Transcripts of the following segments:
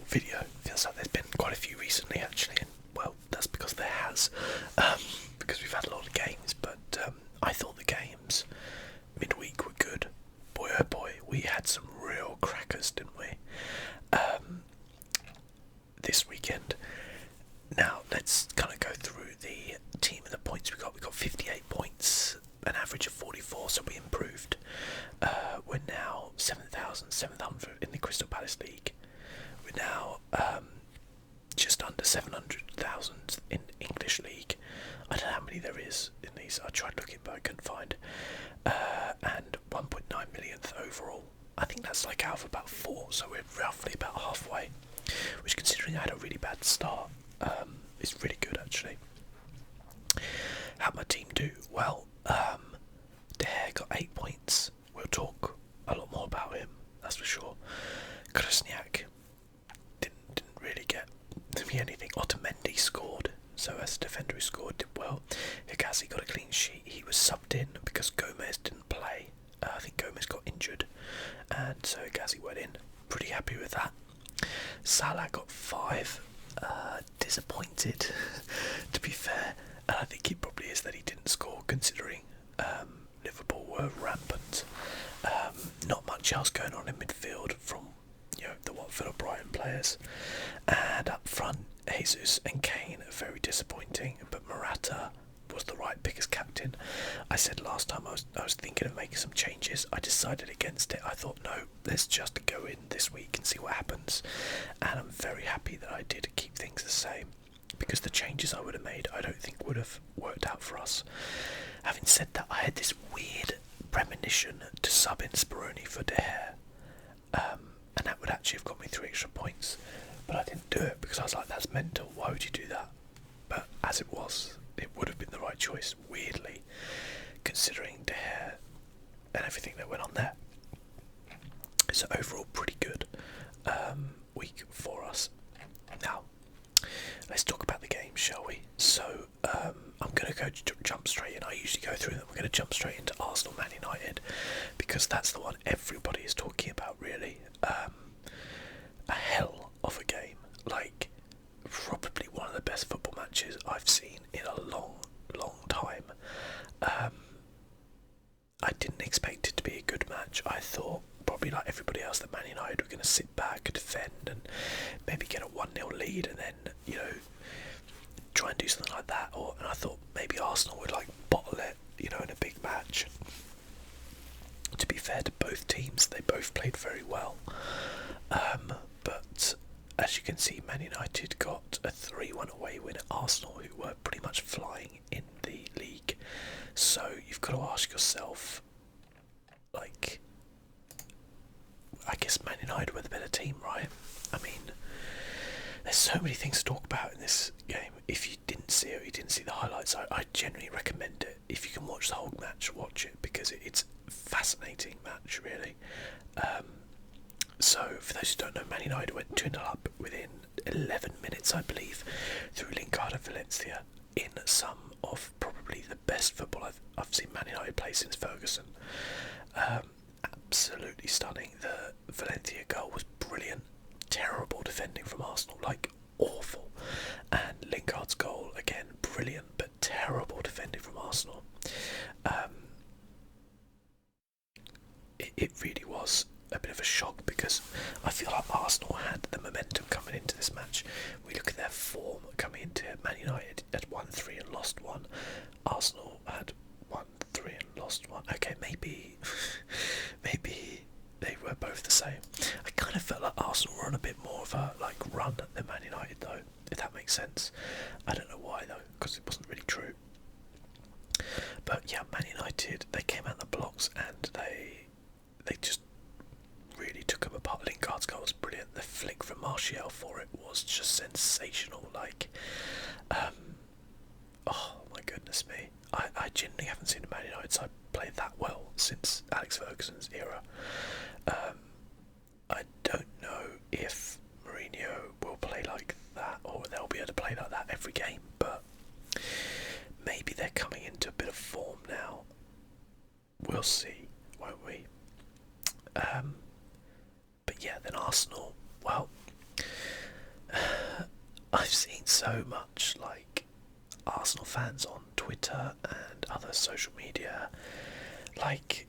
video. Feels like there's been quite a few recently, actually, and well, that's because there has, because we've had a lot of games. But I thought the games midweek were good. Boy, oh boy, we had some real crackers, didn't we? This weekend. Now let's kind of go through the team and the points we got. We got 58 points, an average of 44, so we improved. We're now 7,700 in the Crystal Palace League. We're now just under 700,000 in English League. I don't know how many there is in these. I tried looking, but I couldn't find. And 1.9 millionth overall. I think that's like out of about 4, so we're roughly about halfway. Which, considering I had a really bad start, is really good actually. How'd my team do? Well, De Gea got 8 points. We'll talk a lot more about him, that's for sure. Krasniak didn't really get me anything. Otamendi scored, so as a defender who scored did well. Higazi got a clean sheet. He was subbed in because Gomez didn't play. I think Gomez got injured, and so Higazi went in. Pretty happy with that. Salah got 5. Disappointed, to be fair, and I think he probably is that he didn't score, considering Liverpool were rampant. Not much else going on in midfield from the Watford or Brighton players, and up front Jesus and Kane are very disappointing, but Morata was the right pick as captain. I said last time I was thinking of making some changes. I decided against it. I thought, no, let's just go in this week and see what happens, and I'm very happy that I did keep things the same, because the changes I would have made I don't think would have worked out for us. Having said that, I had this weird premonition to sub in Speroni for De Gea, and that would actually have got me 3 extra points, but I didn't do it because I was like, that's mental, why would you do that? But as it was, it would have been the right choice, weirdly, considering De Gea and everything that went on there. So overall, pretty good week for us. Now, let's talk about the game, shall we? So, I'm going to jump straight in. I usually go through them. We're going to jump straight into Arsenal Man United, because that's the one everybody is talking about, really. A hell of a game. Like, probably one of the best football matches I've seen in a long, long time. I didn't expect it to be a good match. I thought, probably like everybody else, that Man United were going to sit back, defend, and maybe get a 1-0 lead, and then, try and do something like that. And I thought maybe Arsenal would like bottle it, in a big match. To be fair to both teams, they both played very well. But as you can see, Man United got a 3-1 away win at Arsenal, who were pretty much flying in the league. So you've got to ask yourself, like, I guess Man United were the better team, right? I mean, there's so many things to talk about in this game. If you didn't see it, or you didn't see the highlights, I genuinely recommend it. If you can watch the whole match, watch it, because it's a fascinating match, really. So, for those who don't know, Man United went 2-0 up within 11 minutes, I believe, through Lingard and Valencia, in some of probably the best football I've seen Man United play since Ferguson. Absolutely stunning. The Valencia goal was brilliant. Terrible defending from Arsenal, like awful. And Lingard's goal, again, brilliant, but terrible defending from Arsenal. It really was a bit of a shock, because I feel like Arsenal had the momentum coming into this match. We look at their form coming into it. Man United had won 3 and lost 1. Arsenal had won 3 and lost 1. Okay, maybe they were both the same. I kind of felt like Arsenal were on a bit more of a run than Man United, though, if that makes sense. I don't know why, though, because it wasn't really true. But yeah, Man United, they came out the blocks and they just really took them apart. Lingard's goal was brilliant. The flick from Martial for it was just sensational. Oh my goodness me. I genuinely haven't seen a Man United side play that well since Alex Ferguson's era. I don't know if Mourinho will play like that, or they'll be able to play like that every game, but maybe they're coming into a bit of form now. We'll see, won't we? But yeah, then Arsenal, well, so much like Arsenal fans on Twitter and other social media, like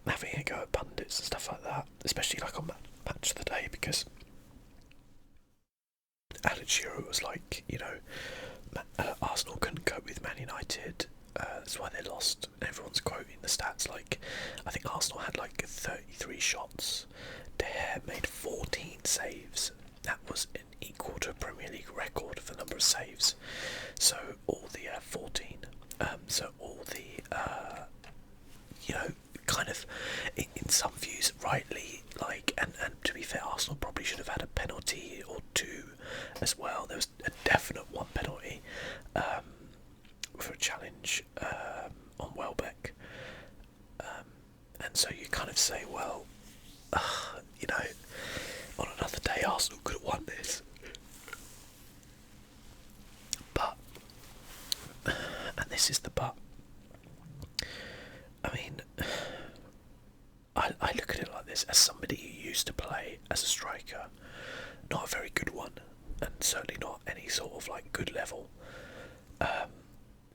having a go at pundits and stuff like that, especially like on Match of the Day, because Alan Shearer was like, Arsenal couldn't cope with Man United, that's why they lost. Everyone's quoting the stats, like, I think Arsenal had like 33 shots, De Gea made 14 saves. That was an equal to a Premier League record for number of saves. So all the 14, so all the, kind of, in some views, rightly, like, and to be fair, Arsenal probably should have had a penalty or two as well. There was a definite one penalty for a challenge on Welbeck. And so you kind of say, well, on another day Arsenal could have won this. But, and this is the but, I mean, I look at it like this, as somebody who used to play as a striker, not a very good one, and certainly not any sort of like good level.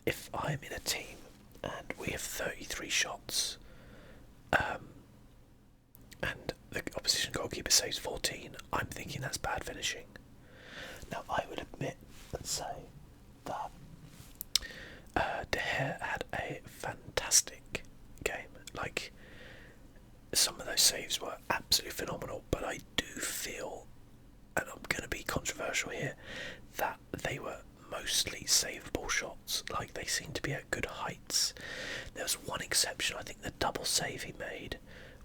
If I'm in a team and we have 33 shots, and the opposition goalkeeper saves 14, I'm thinking that's bad finishing. Now I would admit and say that De Gea had a fantastic game. Like, some of those saves were absolutely phenomenal, but I do feel, and I'm going to be controversial here, that they were mostly savable shots. Like, they seemed to be at good heights. There was one exception, I think the double save he made,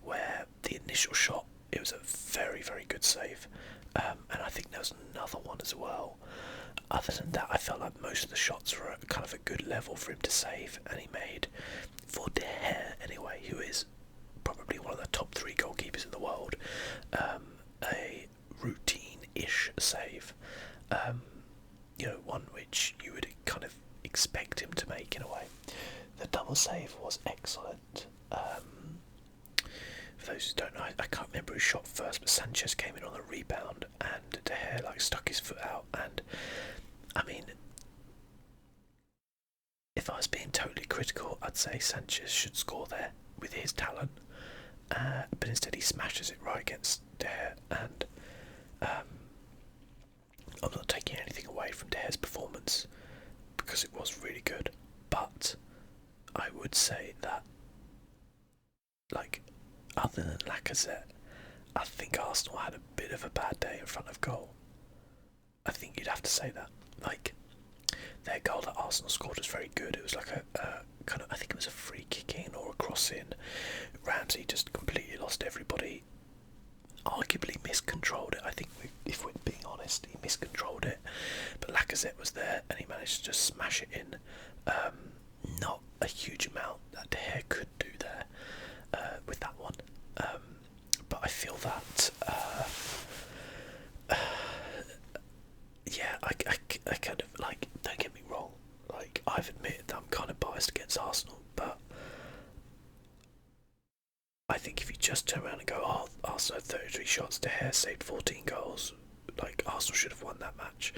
where the initial shot, it was a very, very good save. And I think there was another one as well. Other than that, I felt like most of the shots were at kind of a good level for him to save, and he made, for De Gea anyway, who is probably one of the top 3 goalkeepers in the world, a routine-ish save. One which you would kind of expect him to make in a way. The double save was excellent. For those who don't know, I can't remember who shot first, but Sanchez came in on the rebound and De Gea like stuck his foot out, and I mean, if I was being totally critical, I'd say Sanchez should score there with his talent, but instead he smashes it right against De Gea, and I'm not taking anything away from De Gea's performance because it was really good, but I would say that, like, other than Lacazette, I think Arsenal had a bit of a bad day in front of goal. I think you'd have to say that. Like, their goal that Arsenal scored was very good. It was like a kind of, I think it was a free kick in or a cross in. Ramsey just completely lost everybody. Arguably miscontrolled it. I think if we're being honest, he miscontrolled it. But Lacazette was there and he managed to just smash it in. Not a huge amount that De Gea could do there with that one. But I feel that, I kind of, like, don't get me wrong, like, I've admitted that I'm kind of biased against Arsenal, but I think if you just turn around and go, oh, Arsenal had 33 shots, De Gea saved 14 goals, like, Arsenal should have won that match.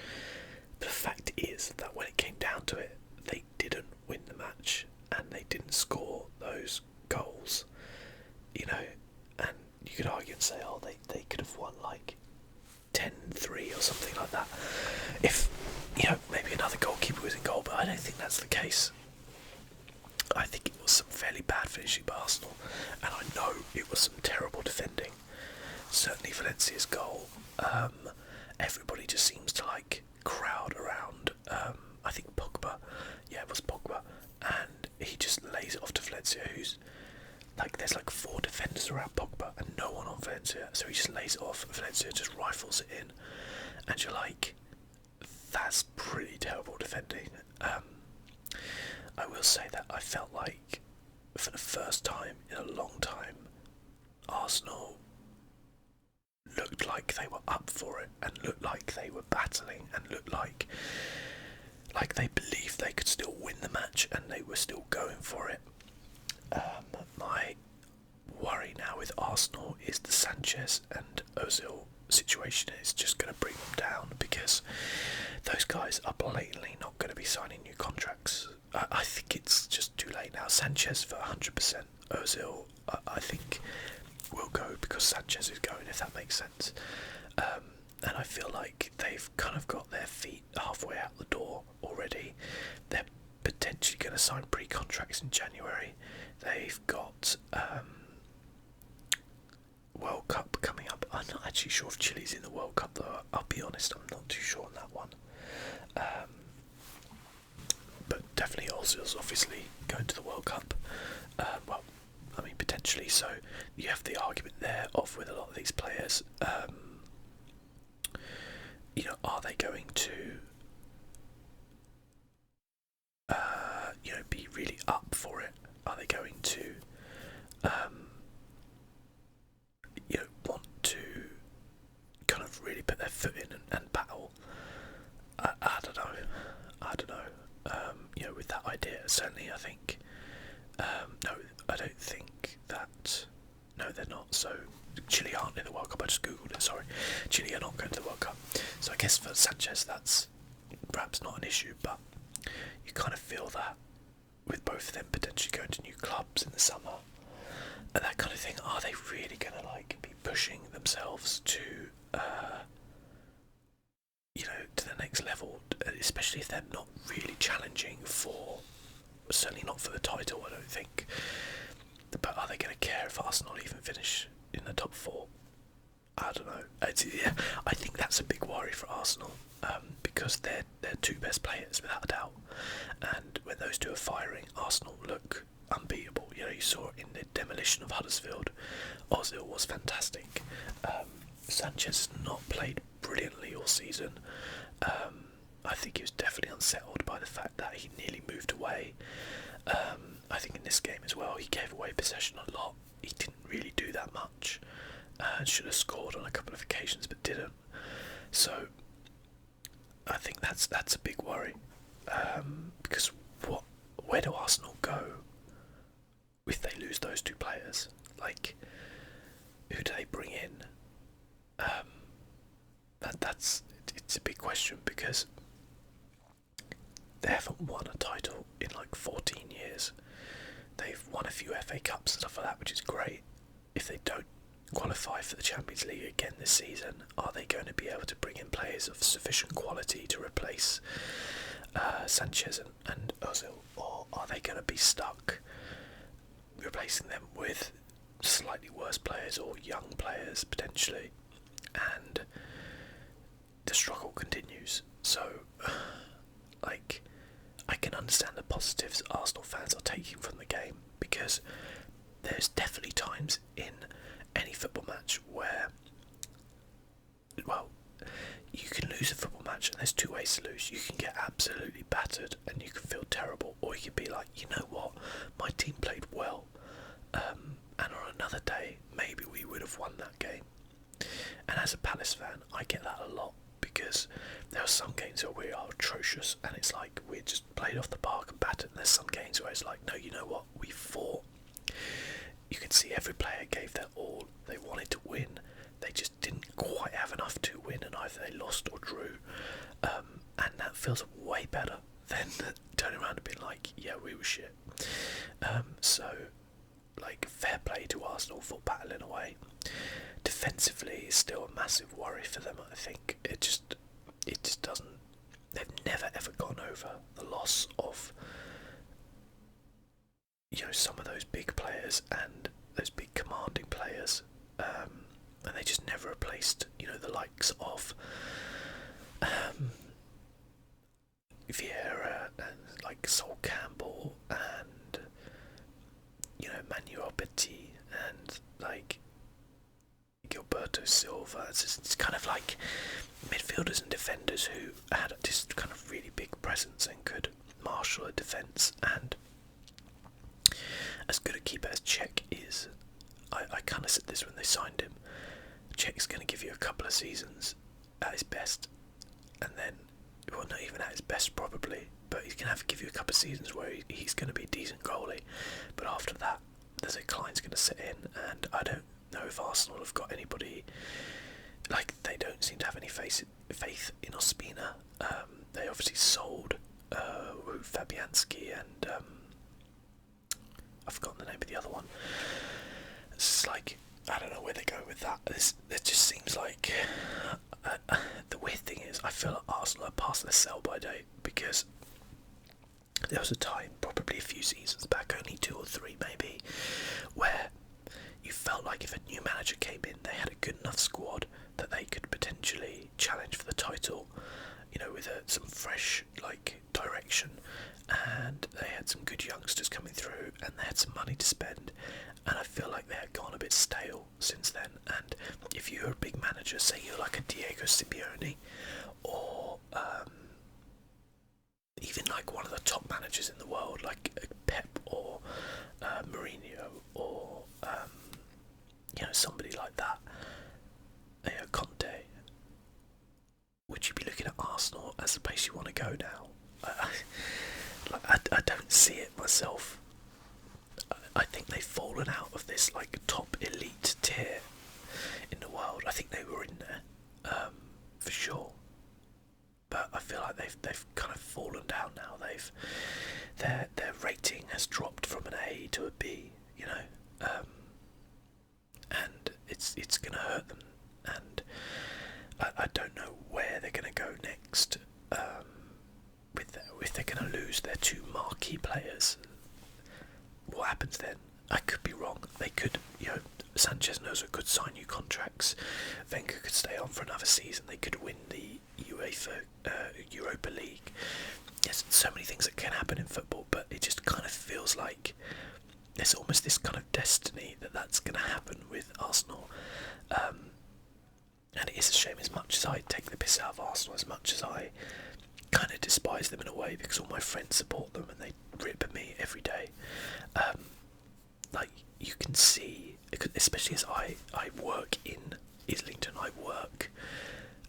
But the fact is that when it came down to it, they didn't win the match, and they didn't score those goals, and you could argue and say, oh, they could have won, like, 10-3 or something like that, if, maybe another goalkeeper was in goal, but I don't think that's the case. I think it was some fairly bad finishing by Arsenal, and I know it was some terrible defending. Certainly Valencia's goal, everybody just seems to, like, crowd around, I think Pogba, yeah, it was Pogba, and he just lays it off to Valencia, who's, like, there's like 4 defenders around Pogba and no one on Valencia, so he just lays it off, and Valencia just rifles it in, and you're like, that's pretty terrible defending. I will say that I felt like, for the first time in a long time, Arsenal looked like they were up for it, and looked like they were battling, and looked like they believed they could still win the match, and they were still going for it. My worry now with Arsenal is the Sanchez and Ozil situation is just going to bring them down, because those guys are blatantly not going to be signing new contracts. I think it's just too late now. Sanchez for 100%. Ozil, I think, will go because Sanchez is going, if that makes sense. And I feel like they've kind of got their feet halfway out the door already. They're potentially going to sign pre-contracts in January. They've got World Cup coming up. I'm not actually sure if Chile's in the World Cup though. I'll be honest, I'm not too sure on that one. But definitely Ozil's obviously going to the World Cup. Well, I mean potentially. So you have the argument there of with a lot of these players. You know, are they going to, be really up for it? Are they going to, want to kind of really put their foot in and battle? I don't know. With that idea, certainly I think, no, I don't think that, no, they're not. So Chile aren't in the World Cup. I just googled it. Sorry, Chile are not going to the World Cup. So I guess for Sanchez, that's perhaps not an issue, but you kind of feel that with both of them potentially going to new clubs in the summer and that kind of thing, are they really going to be pushing themselves to, to the next level? Especially if they're not really challenging for, certainly not for the title, I don't think. But are they going to care if Arsenal even finish in the top four? I don't know. I think that's a big worry for Arsenal, because they're two best players without a doubt, and when those two are firing, Arsenal look unbeatable. You saw it in the demolition of Huddersfield. Ozil was fantastic. Sanchez has not played brilliantly all season. I think he was definitely unsettled by the fact that he nearly moved away. I think in this game as well, he gave away possession a lot. He didn't really do that much. Should have scored on a couple of occasions but didn't. So I think that's a big worry, because where do Arsenal go if they lose those two players? Who do they bring in? It's a big question, because they haven't won a title in 14 years. They've won a few FA Cups and stuff like that, which is great. If they don't qualify for the Champions League again this season, are they going to be able to bring in players of sufficient quality to replace Sanchez and Ozil, or are they going to be stuck replacing them with slightly worse players or young players potentially, and the struggle continues? So I can understand the positives Arsenal fans are taking from the game, because there's definitely times in any football match where, you can lose a football match, and there's two ways to lose. You can get absolutely battered and you can feel terrible, or you can be like, you know what, my team played well, and on another day maybe we would have won that game. And as a Palace fan, I get that a lot, because there are some games where we are atrocious and it's like we're just played off the park and battered, and there's some games where it's like, no, you know what, we fought. You can see every player gave their all. They wanted to win. They just didn't quite have enough to win, and either they lost or drew. And that feels way better than turning around and being like, yeah, we were shit. So, fair play to Arsenal for battling away. Defensively, is still a massive worry for them. I think it just doesn't. They've never ever gone over the loss of some of those big players and those big commanding players, and they just never replaced the likes of Vieira and Sol Campbell and Manuel Petit and Gilberto Silva. It's kind of like midfielders and defenders who had this kind of really big presence and could marshal a defence. And as good a keeper as Cech is, I kind of said this when they signed him, Cech's going to give you a couple of seasons at his best, and then, well, not even at his best probably, but he's going to give you a couple of seasons where he's going to be a decent goalie, but after that the decline's going to set in. And I don't know if Arsenal have got anybody like they don't seem to have any faith in Ospina. They obviously sold Fabianski and I've forgotten the name of the other one. It's like, I don't know where they go with that. It just seems like the weird thing is I feel like Arsenal are past their sell-by date, because there was a time, probably a few seasons back, only 2 or 3 maybe, where you felt like if a new manager came in, they had a good enough squad that they could potentially challenge for the title, you know, with some fresh like direction, and they had some good youngsters coming through, and they had some money to spend. And I feel like they had gone a bit stale since then. And if you're a big manager, say you're like a Diego Simeone, or even like one of the top managers in the world, like Pep or Mourinho, or you know, somebody like that, Conte, would you be looking at Arsenal as the place you want to go now? I don't see it myself. I think they've fallen out of this like top elite tier in the world. I think they were in there, for sure. But I feel like they've kind of fallen down now. Their rating has dropped from an A to a B, you know, and it's gonna hurt them. And I don't know where they're gonna go next. If they're gonna lose their 2 marquee players, what happens then? I could be wrong. They could, you know, Sanchez knows could sign new contracts. Wenger could stay on for another season. They could win the Europa League. There's so many things that can happen in football, but it just kind of feels like there's almost this kind of destiny that that's going to happen with Arsenal. And it is a shame, as much as I take the piss out of Arsenal, as much as I kind of despise them in a way, because all my friends support them and they rip at me every day. Like, you can see, especially as I work in Islington, I work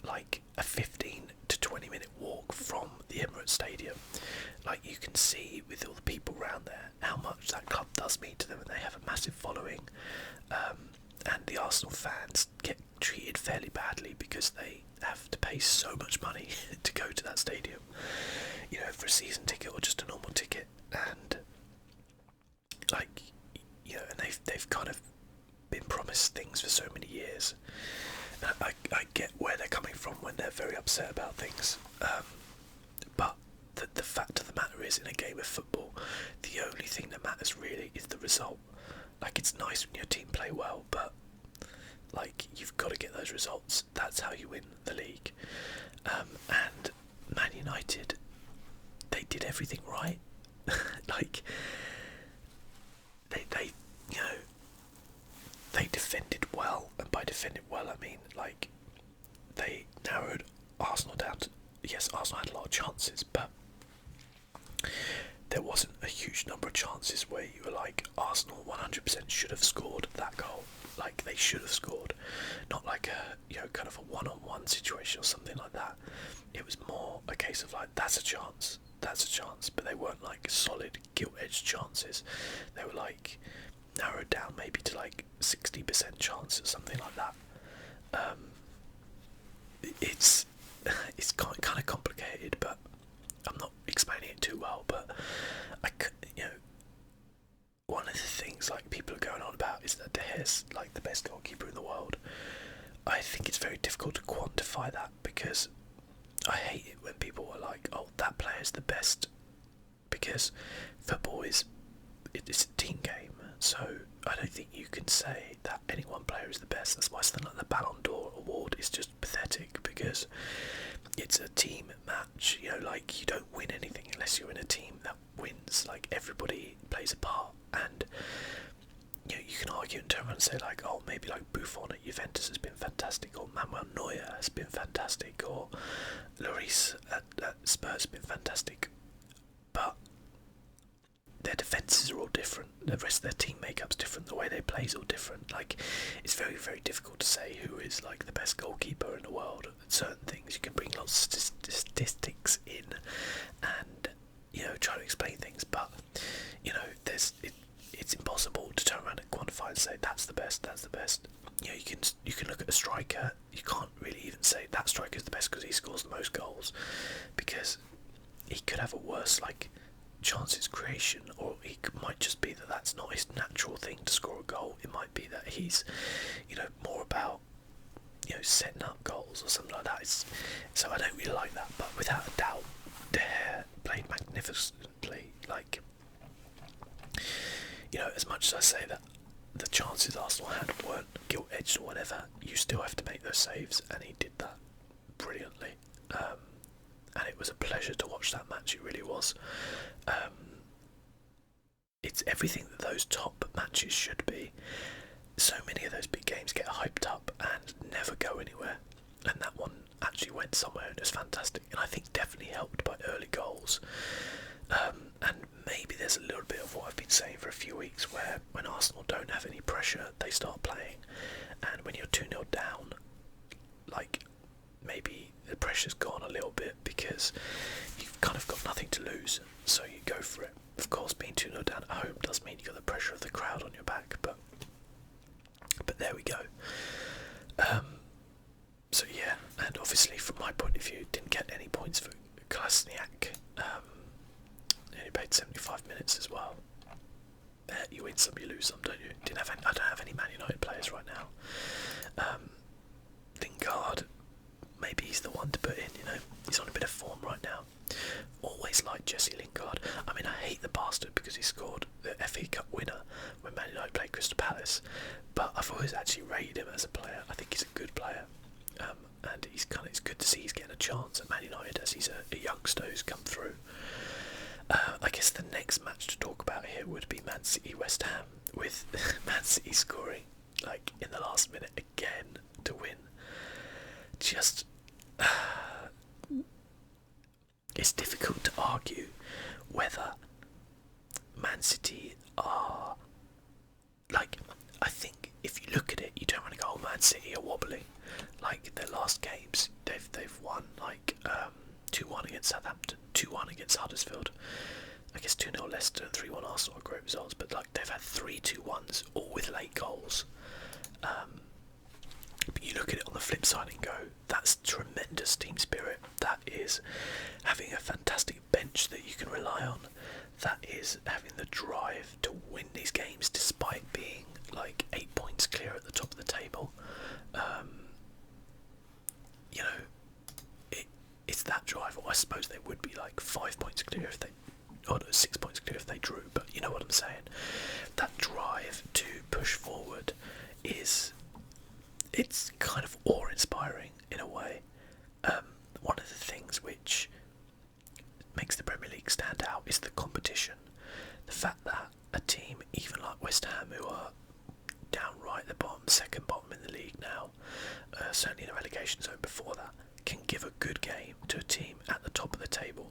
like a 15 to 20 minute walk from the Emirates Stadium. Like, you can see with all the people around there how much that club does mean to them, and they have a massive following. And the Arsenal fans get treated fairly badly because they have to pay so much money to go to that stadium, you know, for a season ticket or just a normal ticket. And like, you know, and they've kind of been promised things for so many years. And I get where they're coming from when they're very upset about things, but the fact of the matter is, in a game of football, the only thing that matters really is the result. Like, it's nice when your team play well, but like, you've got to get those results. That's how you win the league. And Man United, they did everything right. Like, they you know, they defended well, and by defended well I mean, like, they narrowed Arsenal down to, yes, Arsenal had a lot of chances, but there wasn't a huge number of chances where you were like, Arsenal 100% should have scored that goal. Like, they should have scored, not like a, you know, kind of a one-on-one situation or something like that. It was more a case of like, that's a chance, but they weren't like solid gilt-edged chances. They were like narrowed down maybe to like 60% chance or something like that. It's kind of complicated, but I'm not explaining it too well. But you know, one of the things like people are going on about is that De Gea's like the best goalkeeper in the world. I think it's very difficult to quantify that, because I hate it when people are like, oh, that player's the best, because football it's a team game. So I don't think you can say that any one player is the best. That's why something like the Ballon d'Or award is just pathetic, because it's a team match. You know, like, you don't win anything unless you're in a team that wins. Like, everybody plays a part, and you know, you can argue and turn around and say like, oh, maybe like Buffon at Juventus has been fantastic, or Manuel Neuer has been fantastic, or Lloris at Spurs has been fantastic, but their defences are all different, the rest of their team makeup's different, the way they play is all different. Like, it's very, very difficult to say who is like the best goalkeeper in the world at certain things. You can bring lots of statistics in and, you know, try to explain things, but, you know, it's impossible to turn around and quantify and say that's the best. You know, you can look at a striker. You can't really even say that striker is the best because he scores the most goals, because he could have a worse chances creation, or might just be that that's not his natural thing to score a goal. It might be that he's, more about, setting up goals or something like that. So I don't really like that, but without a doubt, De Gea played magnificently. As much as I say that the chances Arsenal had weren't gilt-edged or whatever, you still have to make those saves, and he did that brilliantly. And it was a pleasure to watch that match, it really was. It's everything that those top matches should be. So many of those big games get hyped up and never go anywhere, and that one actually went somewhere and it was fantastic, and I think definitely helped by early goals. And maybe there's a little bit of what I've been saying for a few weeks, where when Arsenal don't have any pressure, they start playing, and when you're 2-0 down, maybe the pressure's gone a little bit because you've kind of got nothing to lose, so you go for it. Of course, being 2-0 down at home does mean you've got the pressure of the crowd on your back, but there we go. So yeah, and obviously from my point of view, didn't get any points for Kolasinac. He played 75 minutes as well. You win some, you lose some, don't you? I don't have any Man United players right now. Lingard, maybe he's the one to put in. He's on a bit of form right now. Always liked Jesse Lingard. I mean, I hate the bastard because he scored the FA Cup winner when Man United played Crystal Palace, but I've always actually rated him as a player. I think he's a good player, and it's good to see he's getting a chance at Man United as he's a youngster who's come through. I guess the next match to talk about here would be Man City West Ham, with Man City scoring in the last minute again to win. Just it's difficult to argue whether Man City are I think if you look at it, you don't want to go, oh, Man City are wobbling. Their last games, they've won 2-1 against Southampton, 2-1 against Huddersfield. I guess 2-0 Leicester and 3-1 Arsenal are great results, but they've had 3 2-1s, all with late goals. But you look at it on the flip side and go, that's tremendous team spirit. That is having a fantastic bench that you can rely on. That is having the drive to win these games despite being 8 points clear at the top of the table. It's that drive, or I suppose they would be 5 points clear if they, or no, 6 points clear if they drew, but you know what I'm saying. That drive to push forward it's kind of awe-inspiring in a way. One of the things which makes the Premier League stand out is the competition. The fact that a team, even like West Ham, who are down right at the bottom, second bottom in the league now, certainly in the relegation zone before that, can give a good game to a team at the top of the table,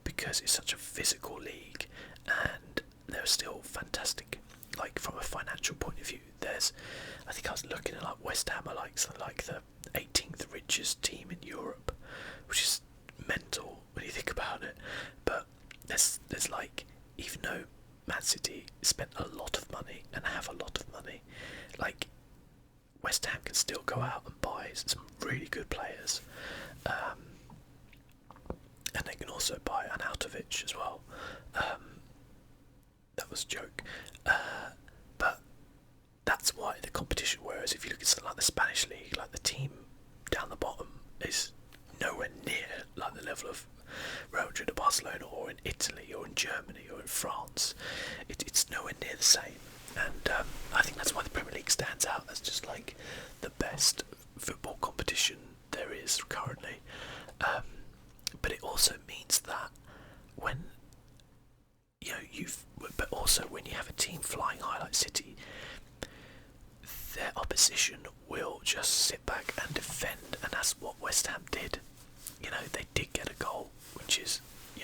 because it's such a physical league, and they're still fantastic. From a financial point of view, I think I was looking at West Ham are something like the 18th richest team in Europe, which is mental when you think about it. But there's even though Man City spent a lot of money and have a lot of money, West Ham can still go out and buy some really good players, and they can also buy Arnautovic as well. That was a joke, but that's why the competition. Whereas if you look at something like the Spanish league, the team down the bottom is nowhere near the level of Real Madrid or Barcelona, or in Italy, or in Germany, or in France. It's nowhere near the same, and I think that's why the Premier League stands out as just the best football competition there is currently. But it also means that when when you have a team flying high like City, their opposition will just sit back and defend, and that's what West Ham did. They did get a goal, which is,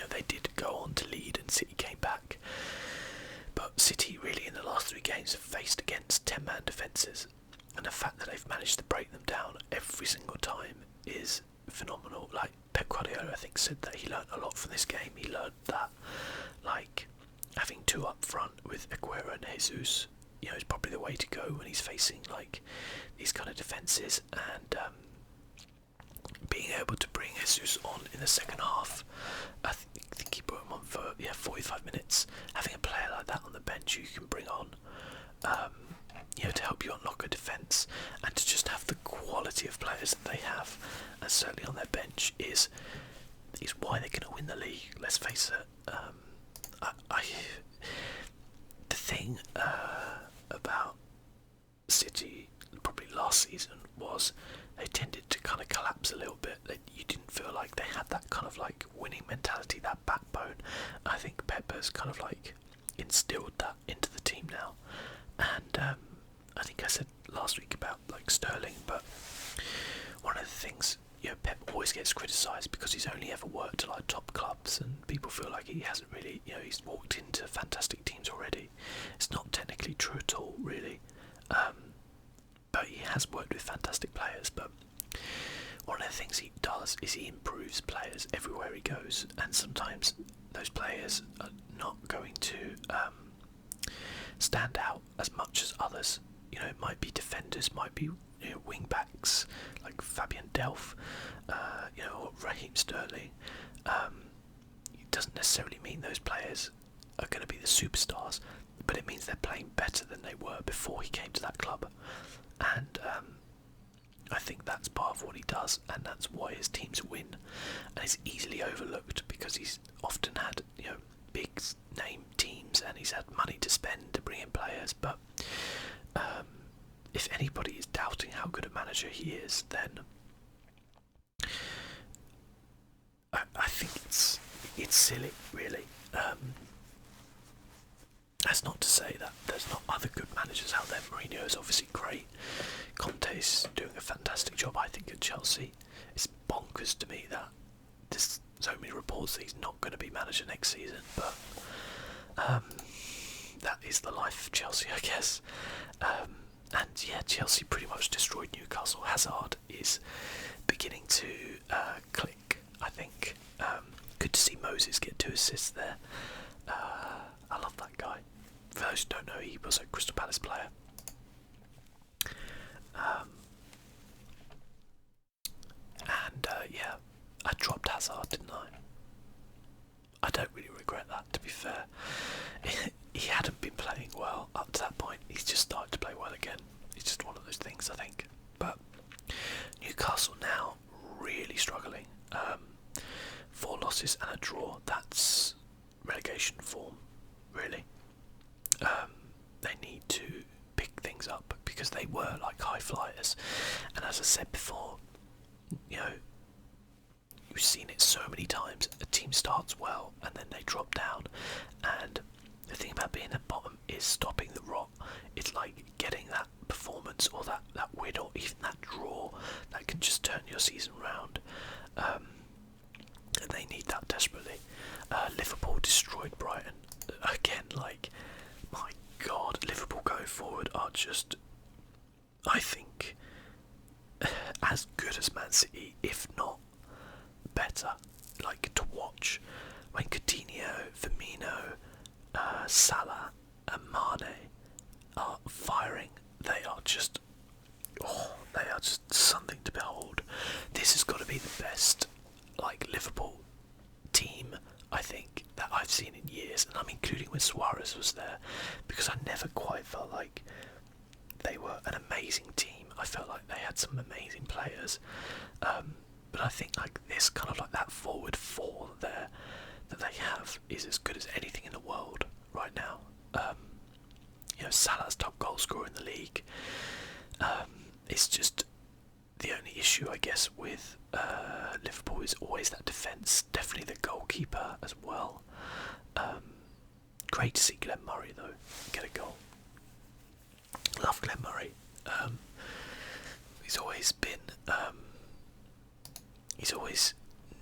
they did go on to lead, and City came back. But City really in the last 3 games have faced against 10-man defences, and the fact that they've managed to break them down every single time is phenomenal. Pep Guardiola, I think, said that he learned a lot from this game. He learned that having two up front with Aguero and Jesus, is probably the way to go when he's facing like these kind of defences, and being able to bring Jesus on in the second half. I think he brought him on for 45 minutes. Having a player like that on the bench you can bring on, to help you unlock a defence, and to just have the quality of players that they have, and certainly on their bench is why they're going to win the league. Let's face it. The thing about City probably last season was they tended to kind of collapse a little bit. You didn't feel like they had that kind of like winning mentality, that backbone. I think Pep has kind of like instilled that into the team now, and I think I said last week about like Sterling, but one of the things, Pep always gets criticised because he's only ever worked at like top clubs, and people feel like he hasn't really, he's walked into fantastic teams already. It's not technically true at all, really. But he has worked with fantastic players. But one of the things he does is he improves players everywhere he goes, and sometimes those players are not going to stand out as much as others. It might be defenders, might be wing backs like Fabian Delph, or Raheem Sterling. It doesn't necessarily mean those players are going to be the superstars, but it means they're playing better than they were before he came to that club. And I think that's part of what he does, and that's why his teams win. And it's easily overlooked because he's often had big name teams, and he's had money to spend to bring in players. But if anybody is doubting how good a manager he is, then I think it's silly, really. That's not to say that there's not other good managers out there. Mourinho is obviously great. Conte's doing a fantastic job, I think, at Chelsea. It's bonkers to me that there's so many reports that he's not going to be manager next season, but that is the life of Chelsea, I guess. And yeah, Chelsea pretty much destroyed Newcastle. Hazard is beginning to click, I think. Good to see Moses get 2 assists there. I love that guy. For those who don't know, he was a Crystal Palace player. Yeah, I dropped Hazard, didn't I? I don't really regret that, to be fair. He hadn't been playing well up to that point. He's just started to play well again. It's just one of those things, I think. But Newcastle now really struggling. 4 losses and a draw. That's relegation form, really. They need to pick things up because they were like high flyers. And as I said before, you've seen it so many times. A team starts well and then they drop down. And the thing about being at bottom is stopping the rot. It's like getting that performance or that win or even that draw that can just turn your season round. And they need that desperately. Liverpool destroyed Brighton. Again, like, my God, Liverpool going forward are just, I think, as good as Man City, if not better, like, to watch. When Coutinho, Firmino, Salah and Mane are firing, they are just something to behold. This has got to be the best, like, Liverpool team, I think, that I've seen in years, and I'm including when Suarez was there, because I never quite felt like they were an amazing team. I felt like they had some amazing players, but I think like this kind of like that forward 4 there that they have is as good as anything in the world right now. Salah's top goal scorer in the league. It's just the only issue, I guess, with Liverpool is always that defence. Definitely the goalkeeper as well. Great to see Glenn Murray though get a goal. Love Glenn Murray. He's always been. He's always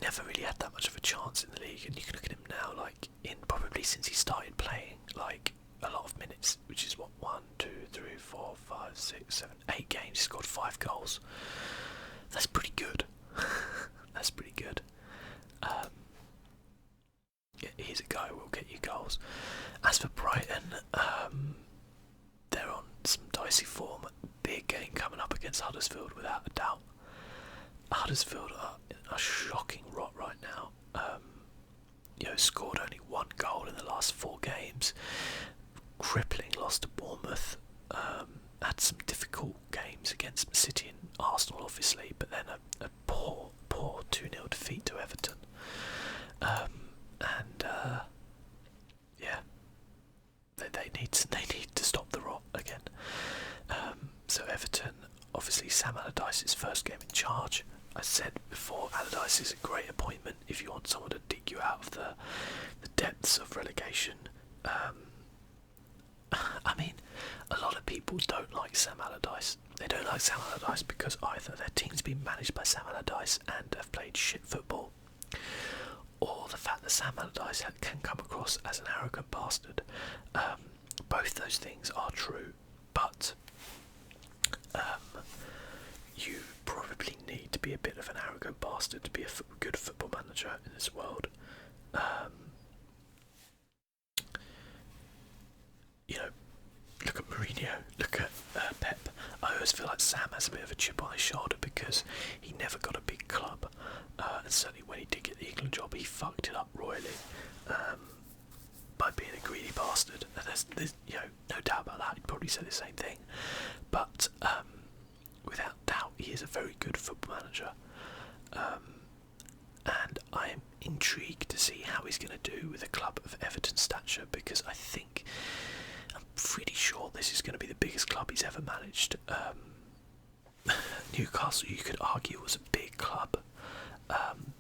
never really had that much of a chance in the league, and you can look at him now, like in probably since he started playing, like a lot of minutes, which is what 1, 2, 3, 4, 5, 6, 7, 8 games. He scored 5 goals. That's pretty good. That's pretty good. he's a guy who will get you goals. As for Brighton, they're on some dicey form. Big game coming up against Huddersfield, without a doubt. Huddersfield are in a shocking rot right now. Scored only 1 goal in the last 4 games. Crippling loss to Bournemouth. Had some difficult games against City and Arsenal, obviously, but then a poor 2-0 defeat to Everton. They need to stop the rot again. So Everton, obviously Sam Allardyce's first game in charge. I said before, Allardyce is a great appointment if you want someone to dig you out of the depths of relegation. I mean, a lot of people don't like Sam Allardyce. They don't like Sam Allardyce because either their team's been managed by Sam Allardyce and have played shit football, or the fact that Sam Allardyce can come across as an arrogant bastard. Both those things are true, but you probably need to be a bit of an arrogant bastard to be a good football manager in this world. Look at Mourinho, look at Pep. I always feel like Sam has a bit of a chip on his shoulder because he never got a big club, and certainly when he did get the England job, he fucked it up royally by being a greedy bastard. And there's no doubt about that. He'd probably say the same thing, but without doubt, he is a very good football manager, and I am intrigued to see how he's going to do with a club of Everton's stature, because I'm pretty sure this is going to be the biggest club he's ever managed. Newcastle, you could argue, was a big club,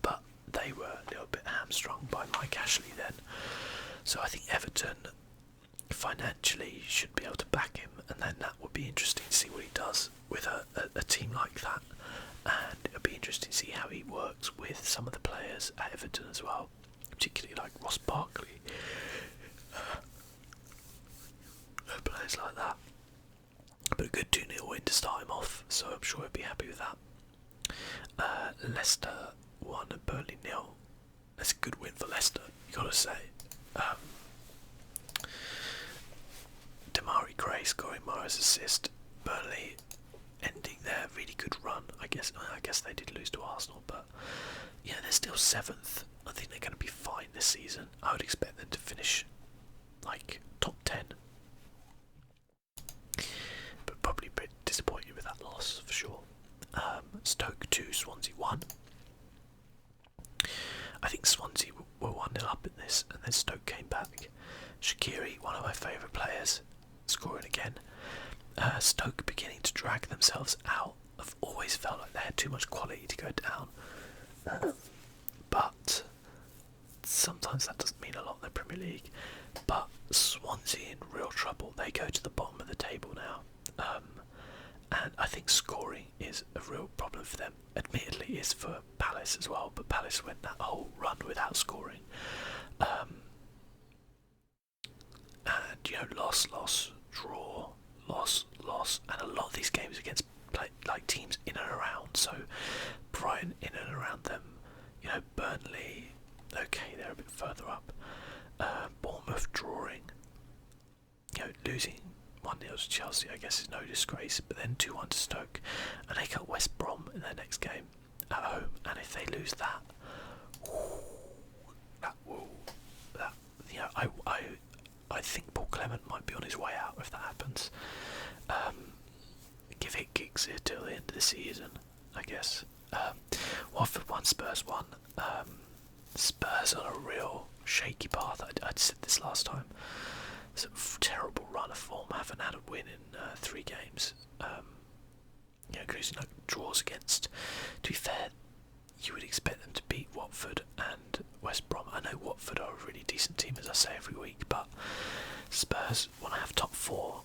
but they were a little bit hamstrung by Mike Ashley then. So I think Everton financially should be able to back him, and then that would be interesting to see what he does with a team like that. And it'll be interesting to see how he works with some of the players at Everton as well, particularly like Ross Barkley. Players like that. But a good 2-0 win to start him off, so I'm sure he'll be happy with that. Leicester 1 and Burnley 0. That's a good win for Leicester, you gotta say. Damari Gray scoring Mara's assist. Burnley ending their really good run. I guess they did lose to Arsenal, but yeah, they're still 7th. I think they're going to be fine this season. I would expect them to finish like top 10. But probably a bit disappointed with that loss for sure. Stoke 2, Swansea 1. I think Swansea were 1-0 up in this, and then Stoke came back. Shaqiri, one of my favourite players, scoring again. Stoke beginning to drag themselves out. I've always felt like they had too much quality to go down. But sometimes that doesn't mean a lot in the Premier League. But Swansea in real trouble. They go to the bottom of the table now. And I think scoring is a real problem for them. Admittedly, it is for Palace as well, but Palace went that whole run without scoring. And loss, draw, loss, and a lot of these games against teams in and around. So Brighton in and around them. Burnley, okay, they're a bit further up. Bournemouth drawing. Losing 1-0 to Chelsea, I guess, is no disgrace, but then 2-1 to Stoke, and they got West Brom in their next game at home. And if they lose that, I think Paul Clement might be on his way out if that happens. Give it gigs here till the end of the season, I guess. Watford 1, Spurs 1. Spurs on a real shaky path. I'd said this last time. It's a terrible run of form. Haven't had a win in 3 games. Including draws against. To be fair, you would expect them to beat Watford and West Brom. I know Watford are a really decent team, as I say every week, but Spurs want to have top 4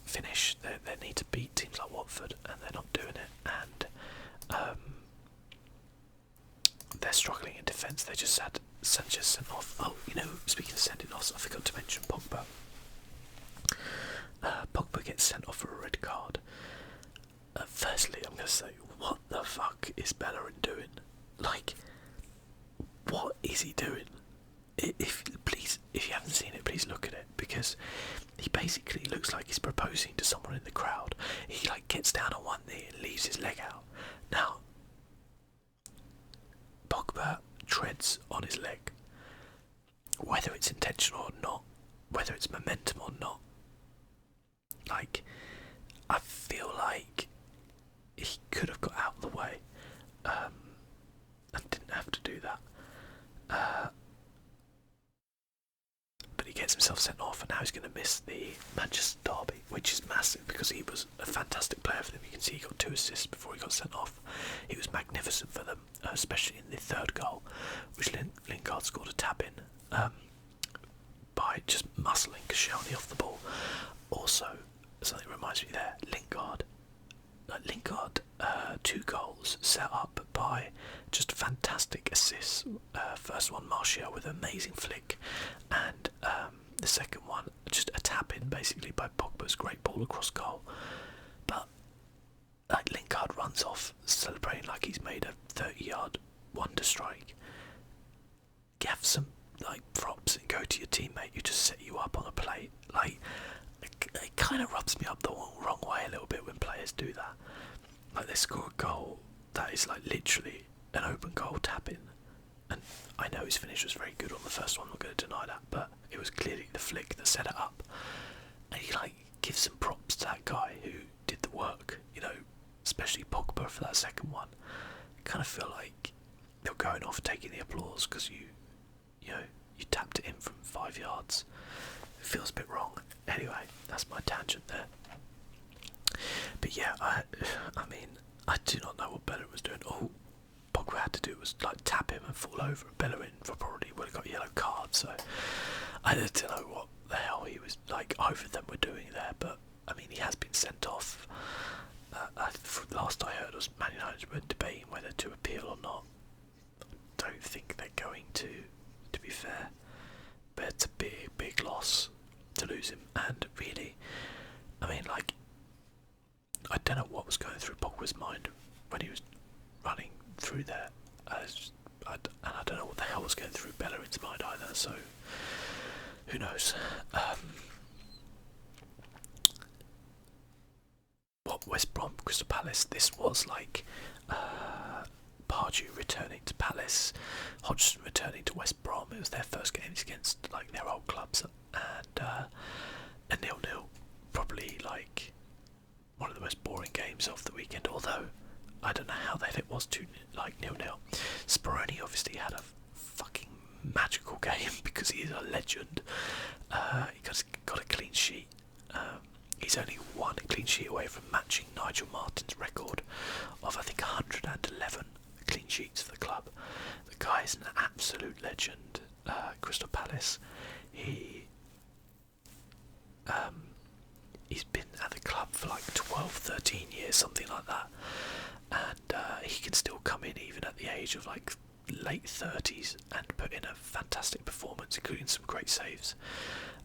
finish. They need to beat teams like Watford, and they're not doing it. And they're struggling in defence. They just had Sanchez sent off. Oh, speaking of sending offs, I forgot to mention Pogba. Pogba gets sent off for a red card. Firstly, I'm going to say, what the fuck is Bellerin doing? What is he doing? if you haven't seen it, please look at it, because he basically looks like he's proposing to someone in the crowd. He like gets down on one knee and leaves his leg out. Now, Pogba treads on his leg, whether it's intentional or not, whether it's momentum or not. Like, I feel like he could have got out of the way, and didn't have to do that. But he gets himself sent off, and now he's going to miss the Manchester derby, which is massive because he was a fantastic player for them. You can see he got 2 assists before he got sent off. He was magnificent for them, especially in the third goal, which Lingard scored a tap in by just muscling Koscielny off the ball. Also, something reminds me there, Lingard, 2 goals set up by just fantastic assists. First one, Martial with an amazing flick, and the second one, just a tap in basically by Pogba's great ball across goal. But like, Lingard runs off celebrating like he's made a 30-yard wonder strike. Give some like props and go to your teammate who just set you up on a plate. Like, it kind of rubs me up the wrong way a little bit when players do that. Like, they score a goal that is like literally an open goal tap in, and I know his finish was very good on the first one, I'm not going to deny that, but it was clearly the flick that set it up. And he like gives some props to that guy who did the work, you know, especially Pogba for that second one. I kind of feel like they're going off taking the applause because you tapped it in from 5 yards. It feels a bit wrong. Anyway, that's my tangent there. But yeah, I mean, I do not know what Bellerin was doing. All Pogba had to do was like tap him and fall over, and Bellerin probably would have got a yellow card. So I don't know what the hell he was like over them were doing there. But I mean, he has been sent off. Last I heard was Man United were debating whether to appeal or not. I don't think they're going to be fair. But it's a big loss to lose him, and really, I mean, like, I don't know what was going through Pogba's mind when he was running through there, and I don't know what the hell was going through Bellerin's mind either, so who knows. What West Brom, Crystal Palace, this was like Pardew returning to Palace, Hodgson returning to West Brom. It was their first games against like their old clubs, and a 0-0, probably like one of the most boring games of the weekend. Although I don't know how that it was 0-0. Speroni obviously had a fucking magical game because he is a legend. He got a clean sheet. He's only 1 clean sheet away from matching Nigel Martin's record of, I think, 111 clean sheets for the club. The guy is an absolute legend. Crystal Palace. He's been at the club for like 12, 13 years, something like that, and he can still come in even at the age of like late 30s and put in a fantastic performance, including some great saves.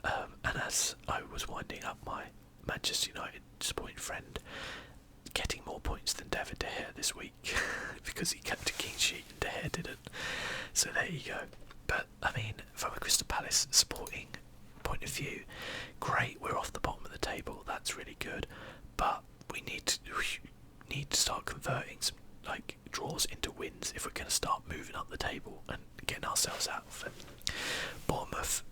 And as I was winding up my Manchester United supporting friend, getting more points than David De Gea this week because he kept a clean sheet and De Gea didn't. So there you go. But I mean, from a Crystal Palace supporting point of view, great, we're off the bottom of the table, that's really good, but we need to start converting some like draws into wins if we're going to start moving up the table and getting ourselves out of it. Bournemouth,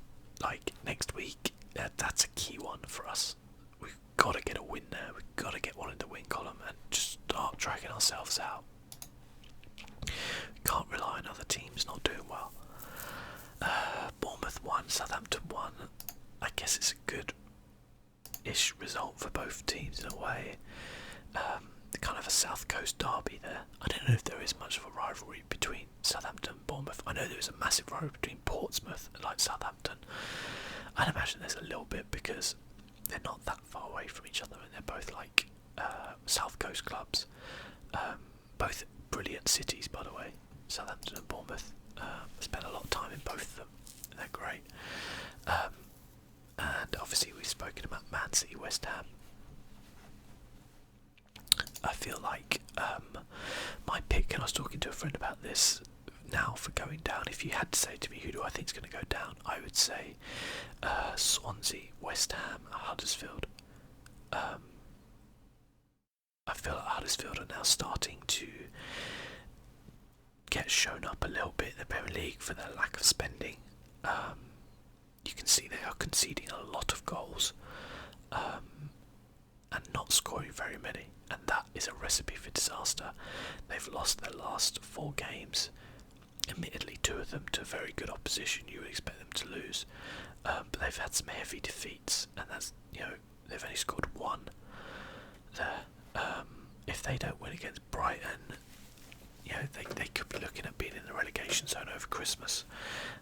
like next week, that's a key one for us. We've got to get a win there, we've got to get one in the win column and just start dragging ourselves out. Can't rely on other teams not doing well. Bournemouth 1, Southampton 1. I guess it's a good-ish result for both teams in a way. Kind of a South Coast derby there. I don't know if there is much of a rivalry between Southampton and Bournemouth. I know there is a massive rivalry between Portsmouth and like Southampton. I'd imagine there's a little bit because they're not that far away from each other and they're both like South Coast clubs. Both brilliant cities, by the way, Southampton and Bournemouth. I spent a lot of time in both of them. They're great. And obviously we've spoken about Man City, West Ham. I feel like my pick, and I was talking to a friend about this now for going down, if you had to say to me who do I think is going to go down, I would say Swansea, West Ham, Huddersfield. I feel like Huddersfield are now starting to get shown up a little bit in the Premier League for their lack of spending. You can see they are conceding a lot of goals and not scoring very many, and that is a recipe for disaster. They've lost their last 4 games, admittedly 2 of them to very good opposition. You would expect them to lose, but they've had some heavy defeats, and that's, they've only scored 1 there. If they don't win against Brighton, they could be looking at being in the relegation zone over Christmas.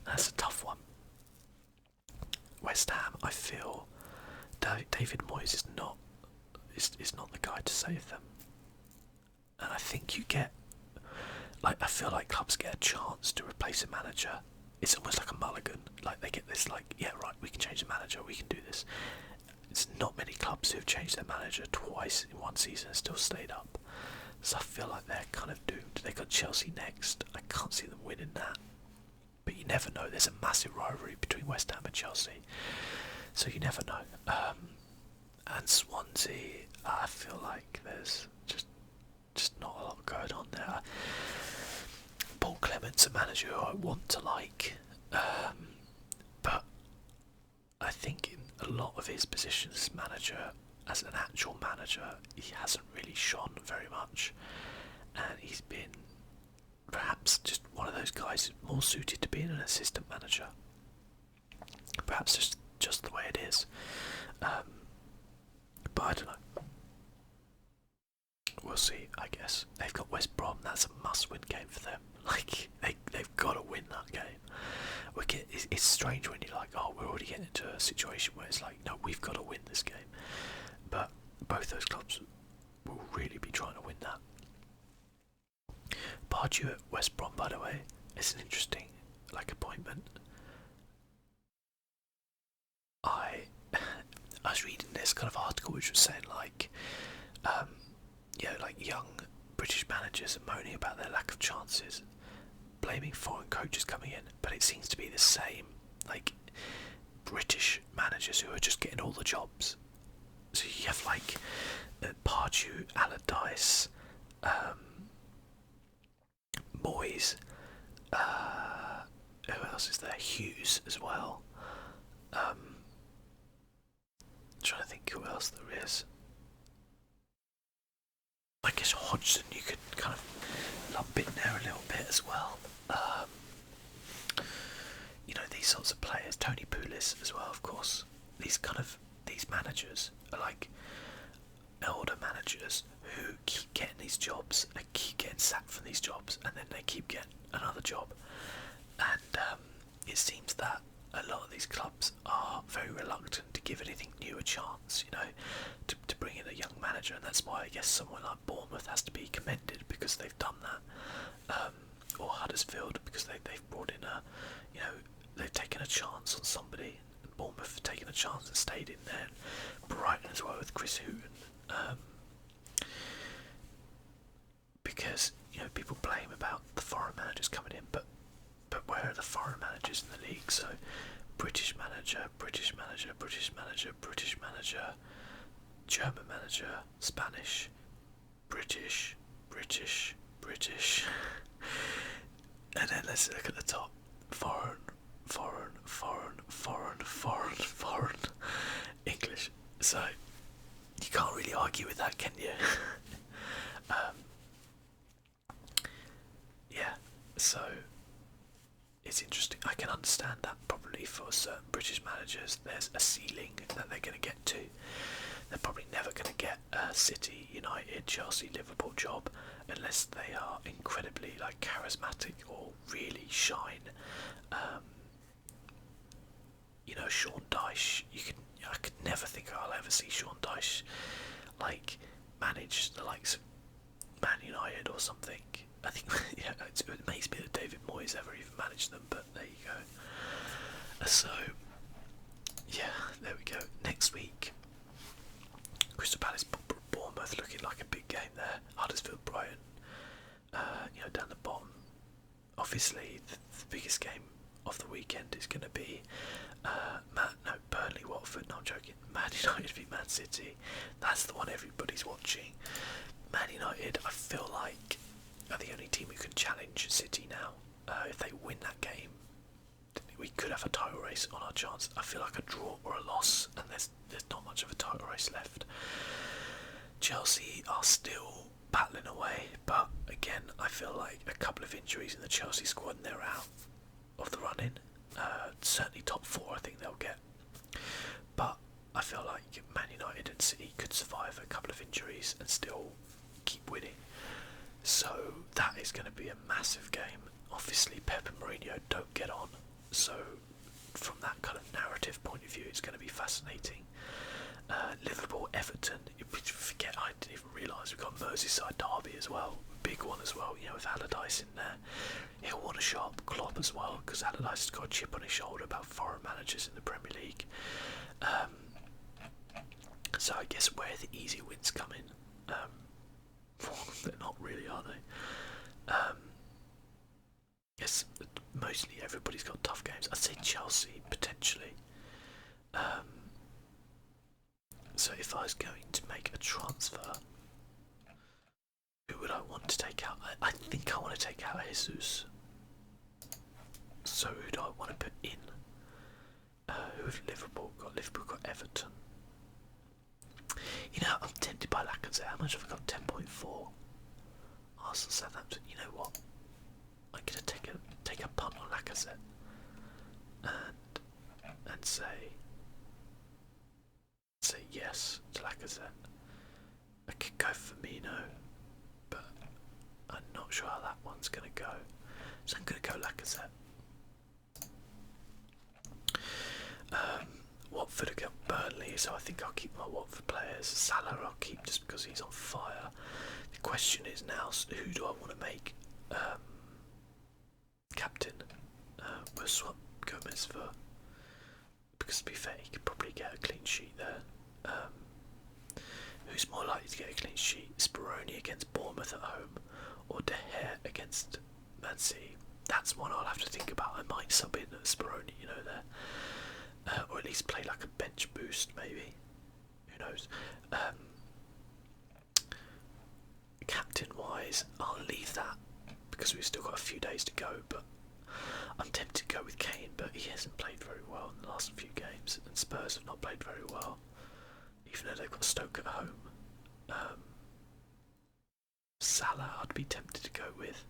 That's a tough one. West Ham, I feel David Moyes is not the guy to save them, and I think you get, I feel like clubs get a chance to replace a manager. It's almost like a mulligan. Like they get this, yeah, right, we can change the manager, we can do this. It's not many clubs who have changed their manager twice in one season and still stayed up. So I feel like they're kind of doomed. They got Chelsea next. I can't see them winning that. But you never know. There's a massive rivalry between West Ham and Chelsea. So you never know. And Swansea, I feel like there's just not a lot going on there. Paul Clement's a manager who I want to like. But I think in a lot of his positions as manager, as an actual manager, he hasn't really shone very much, and he's been perhaps just one of those guys who's more suited to being an assistant manager. Perhaps just the way it is. But I don't know. We'll see, I guess. They've got West Brom. That's a must-win game for them. Like they've got to win that game. It's strange when you're like, oh, we're already getting into a situation where it's like, no, we've got to win this game. But both those clubs will really be trying to win that. Pardew at West Brom, by the way, is an interesting appointment. I was reading this kind of article which was saying young British managers are moaning about their lack of chances, blaming foreign coaches coming in, but it seems to be the same British managers who are just getting all the jobs. So you have Pardew, Allardyce, Moyes, who else is there? Hughes as well. Trying to think who else there is. I guess Hodgson you could kind of lump in there a little bit as well. These sorts of players, Tony Pulis as well, of course. These managers are like elder managers who keep getting these jobs and keep getting sacked from these jobs, and then they keep getting another job. And it seems that a lot of these clubs are very reluctant to give anything new a chance, to bring in a young manager, and that's why I guess someone like Bournemouth has to be commended because they've done that, or Huddersfield because they've brought in they've taken a chance on somebody, and Bournemouth have taken a chance and stayed in there. Brighton as well with Chris Hughton, because people blame about the foreign managers coming in, but where are the foreign managers in the league? So British manager, British manager, British manager, British manager, German manager, Spanish, British, and then let's look at the top. Foreign, English. So you can't really argue with that, can you? Yeah, so it's interesting. I can understand that probably for certain British managers there's a ceiling that they're going to get to. They're probably never going to get a City, United, Chelsea, Liverpool job unless they are incredibly charismatic or really shine. Sean Dyche, I could never think I'll ever see Sean Dyche manage the likes of Man United or something. I think it amazes me that David Moyes ever even managed them, but there you go. So yeah, there we go. Next week, Crystal Palace, Bournemouth, looking like a big game there. Huddersfield, Brighton, down the bottom. obviously the biggest game of the weekend is going to be Burnley, Watford. No, I'm joking. Man United v Man City. That's the one everybody's watching. Man United, I feel like, are the only team who can challenge City now. If they win that game, we could have a title race on our chance. I feel like a draw or a loss, and there's not much of a title race left. Chelsea are still battling away, but again, I feel like a couple of injuries in the Chelsea squad and they're out of the running. Certainly top 4 I think they'll get, but I feel like Man United and City could survive a couple of injuries and still keep winning. So that is going to be a massive game. Obviously Pep and Mourinho don't get on, so from that kind of narrative point of view it's going to be fascinating. Liverpool, Everton, I didn't even realise we've got Merseyside derby as well, big one as well, with Allardyce in there. He'll want a sharp Klopp as well, because Allardyce has got a chip on his shoulder about foreign managers in the Premier League. So I guess where the easy wins come in, they're not really, are they? Yes, mostly everybody's got tough games. I'd say Chelsea, potentially. So if I was going to make a transfer, who would I want to take out? I think I want to take out Jesus. So who do I want to put in? Who have Liverpool got? Liverpool got Everton. I'm tempted by Lacazette. How much have I got? 10.4. Arsenal, Southampton. You know what? I'm gonna take a punt on Lacazette and say yes to Lacazette. I could go for Mino, but I'm not sure how that one's gonna go. So I'm gonna go Lacazette. Watford against Burnley, so I think I'll keep my Watford players. Salah I'll keep just because he's on fire. The question is now, who do I want to make captain? We'll swap Gomez for, because to be fair, he could probably get a clean sheet there. Who's more likely to get a clean sheet? Speroni against Bournemouth at home, or De Gea against Man City? That's one I'll have to think about. I might sub in Speroni, there. Or at least play like a bench boost, maybe. Who knows? Captain wise, I'll leave that because we've still got a few days to go, but I'm tempted to go with Kane, but he hasn't played very well in the last few games, and Spurs have not played very well, even though they've got Stoke at home. Salah I'd be tempted to go with,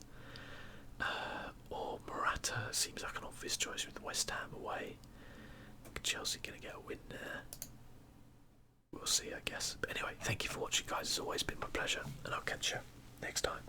or Morata seems like an obvious choice with West Ham away. Chelsea going to get a win there. We'll see, I guess. But anyway, thank you for watching, guys. It's always been my pleasure, and I'll catch you next time.